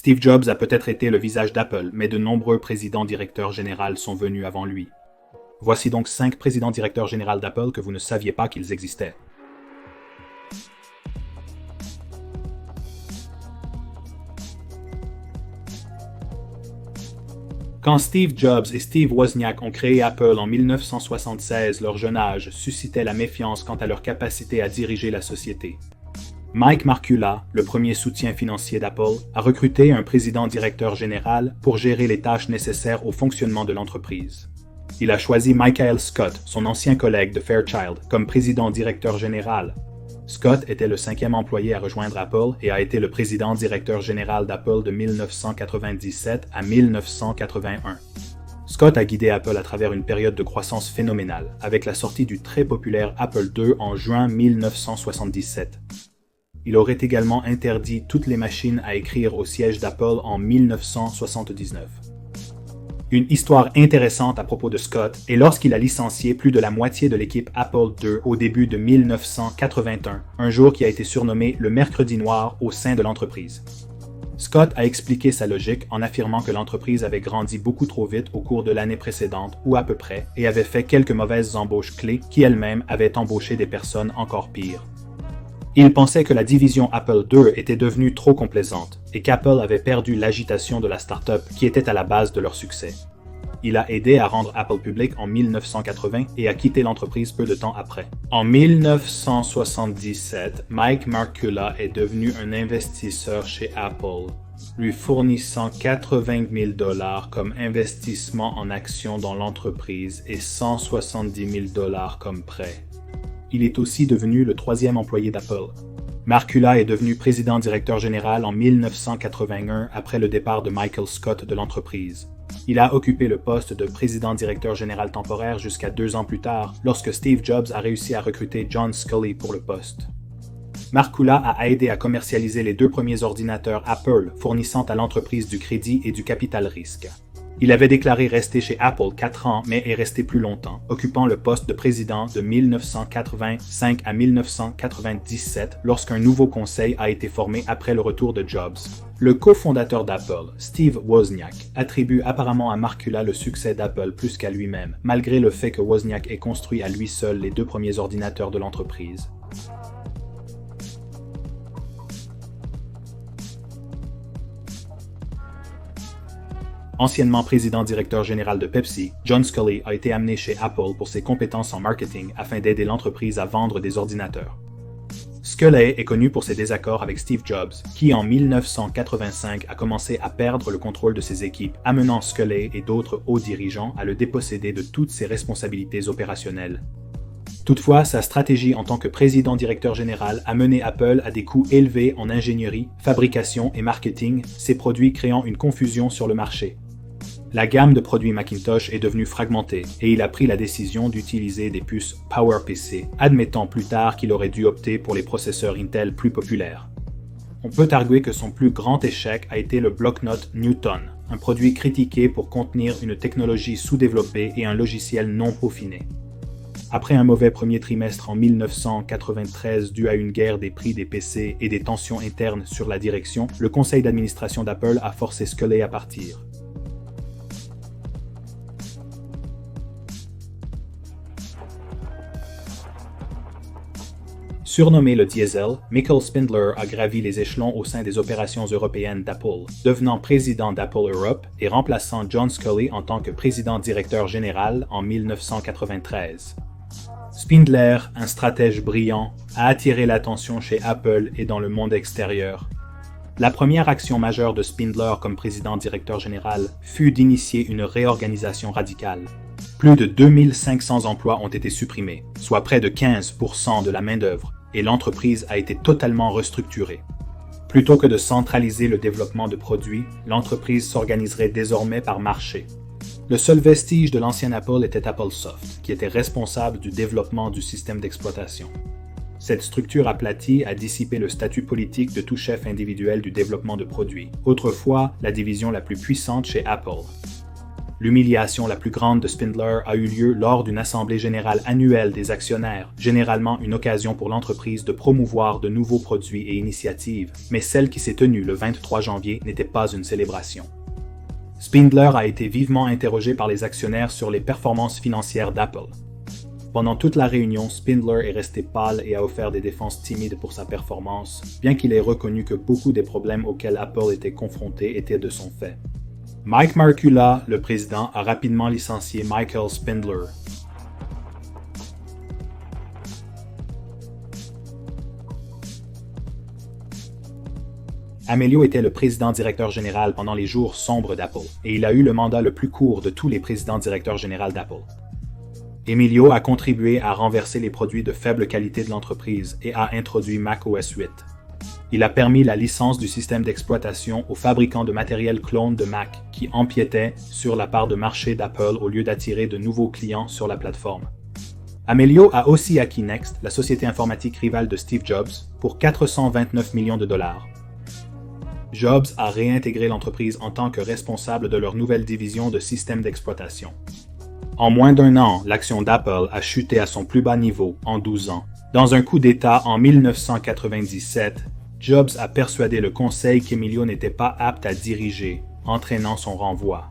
Steve Jobs a peut-être été le visage d'Apple, mais de nombreux présidents directeurs généraux sont venus avant lui. Voici donc 5 présidents directeurs généraux d'Apple que vous ne saviez pas qu'ils existaient. Quand Steve Jobs et Steve Wozniak ont créé Apple en 1976, leur jeune âge suscitait la méfiance quant à leur capacité à diriger la société. Mike Markula, le premier soutien financier d'Apple, a recruté un président-directeur général pour gérer les tâches nécessaires au fonctionnement de l'entreprise. Il a choisi Michael Scott, son ancien collègue de Fairchild, comme président-directeur général. Scott était le 5e employé à rejoindre Apple et a été le président-directeur général d'Apple de 1997 à 1981. Scott a guidé Apple à travers une période de croissance phénoménale, avec la sortie du très populaire Apple II en juin 1977. Il aurait également interdit toutes les machines à écrire au siège d'Apple en 1979. Une histoire intéressante à propos de Scott est lorsqu'il a licencié plus de la moitié de l'équipe Apple II au début de 1981, un jour qui a été surnommé le mercredi noir au sein de l'entreprise. Scott a expliqué sa logique en affirmant que l'entreprise avait grandi beaucoup trop vite au cours de l'année précédente, ou à peu près, et avait fait quelques mauvaises embauches clés qui elles-mêmes avaient embauché des personnes encore pires. Il pensait que la division Apple II était devenue trop complaisante et qu'Apple avait perdu l'agitation de la start-up qui était à la base de leur succès. Il a aidé à rendre Apple public en 1980 et a quitté l'entreprise peu de temps après. En 1977, Mike Markula est devenu un investisseur chez Apple, lui fournissant $80 000 comme investissement en actions dans l'entreprise et $170 000 comme prêt. Il est aussi devenu le 3e employé d'Apple. Markula est devenu président-directeur général en 1981 après le départ de Michael Scott de l'entreprise. Il a occupé le poste de président-directeur général temporaire jusqu'à 2 ans plus tard, lorsque Steve Jobs a réussi à recruter John Sculley pour le poste. Markula a aidé à commercialiser les 2 premiers ordinateurs Apple, fournissant à l'entreprise du crédit et du capital risque. Il avait déclaré rester chez Apple 4 ans, mais est resté plus longtemps, occupant le poste de président de 1985 à 1997 lorsqu'un nouveau conseil a été formé après le retour de Jobs. Le cofondateur d'Apple, Steve Wozniak, attribue apparemment à Markula le succès d'Apple plus qu'à lui-même, malgré le fait que Wozniak ait construit à lui seul les 2 premiers ordinateurs de l'entreprise. Anciennement président-directeur général de Pepsi, John Sculley a été amené chez Apple pour ses compétences en marketing afin d'aider l'entreprise à vendre des ordinateurs. Sculley est connu pour ses désaccords avec Steve Jobs, qui en 1985 a commencé à perdre le contrôle de ses équipes, amenant Sculley et d'autres hauts dirigeants à le déposséder de toutes ses responsabilités opérationnelles. Toutefois, sa stratégie en tant que président-directeur général a mené Apple à des coûts élevés en ingénierie, fabrication et marketing, ses produits créant une confusion sur le marché. La gamme de produits Macintosh est devenue fragmentée et il a pris la décision d'utiliser des puces PowerPC, admettant plus tard qu'il aurait dû opter pour les processeurs Intel plus populaires. On peut arguer que son plus grand échec a été le bloc-notes Newton, un produit critiqué pour contenir une technologie sous-développée et un logiciel non peaufiné. Après un mauvais premier trimestre en 1993 dû à une guerre des prix des PC et des tensions internes sur la direction, le conseil d'administration d'Apple a forcé Sculley à partir. Surnommé le Diesel, Michael Spindler a gravi les échelons au sein des opérations européennes d'Apple, devenant président d'Apple Europe et remplaçant John Sculley en tant que président-directeur général en 1993. Spindler, un stratège brillant, a attiré l'attention chez Apple et dans le monde extérieur. La première action majeure de Spindler comme président-directeur général fut d'initier une réorganisation radicale. Plus de 2500 emplois ont été supprimés, soit près de 15% de la main-d'œuvre, et l'entreprise a été totalement restructurée. Plutôt que de centraliser le développement de produits, l'entreprise s'organiserait désormais par marché. Le seul vestige de l'ancien Apple était AppleSoft, qui était responsable du développement du système d'exploitation. Cette structure aplatie a dissipé le statut politique de tout chef individuel du développement de produits, autrefois la division la plus puissante chez Apple. L'humiliation la plus grande de Spindler a eu lieu lors d'une assemblée générale annuelle des actionnaires, généralement une occasion pour l'entreprise de promouvoir de nouveaux produits et initiatives, mais celle qui s'est tenue le 23 janvier n'était pas une célébration. Spindler a été vivement interrogé par les actionnaires sur les performances financières d'Apple. Pendant toute la réunion, Spindler est resté pâle et a offert des défenses timides pour sa performance, bien qu'il ait reconnu que beaucoup des problèmes auxquels Apple était confronté étaient de son fait. Mike Markula, le président, a rapidement licencié Michael Spindler. Amelio était le président-directeur général pendant les jours sombres d'Apple, et il a eu le mandat le plus court de tous les présidents-directeurs généraux d'Apple. Emilio a contribué à renverser les produits de faible qualité de l'entreprise et a introduit macOS 8. Il a permis la licence du système d'exploitation aux fabricants de matériel clone de Mac qui empiétaient sur la part de marché d'Apple au lieu d'attirer de nouveaux clients sur la plateforme. Amelio a aussi acquis Next, la société informatique rivale de Steve Jobs, pour 429 millions de dollars. Jobs a réintégré l'entreprise en tant que responsable de leur nouvelle division de système d'exploitation. En moins d'un an, l'action d'Apple a chuté à son plus bas niveau en 12 ans. Dans un coup d'État en 1997, Jobs a persuadé le conseil qu'Emilio n'était pas apte à diriger, entraînant son renvoi.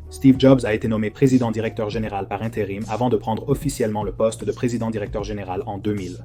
Steve Jobs a été nommé président-directeur général par intérim avant de prendre officiellement le poste de président-directeur général en 2000.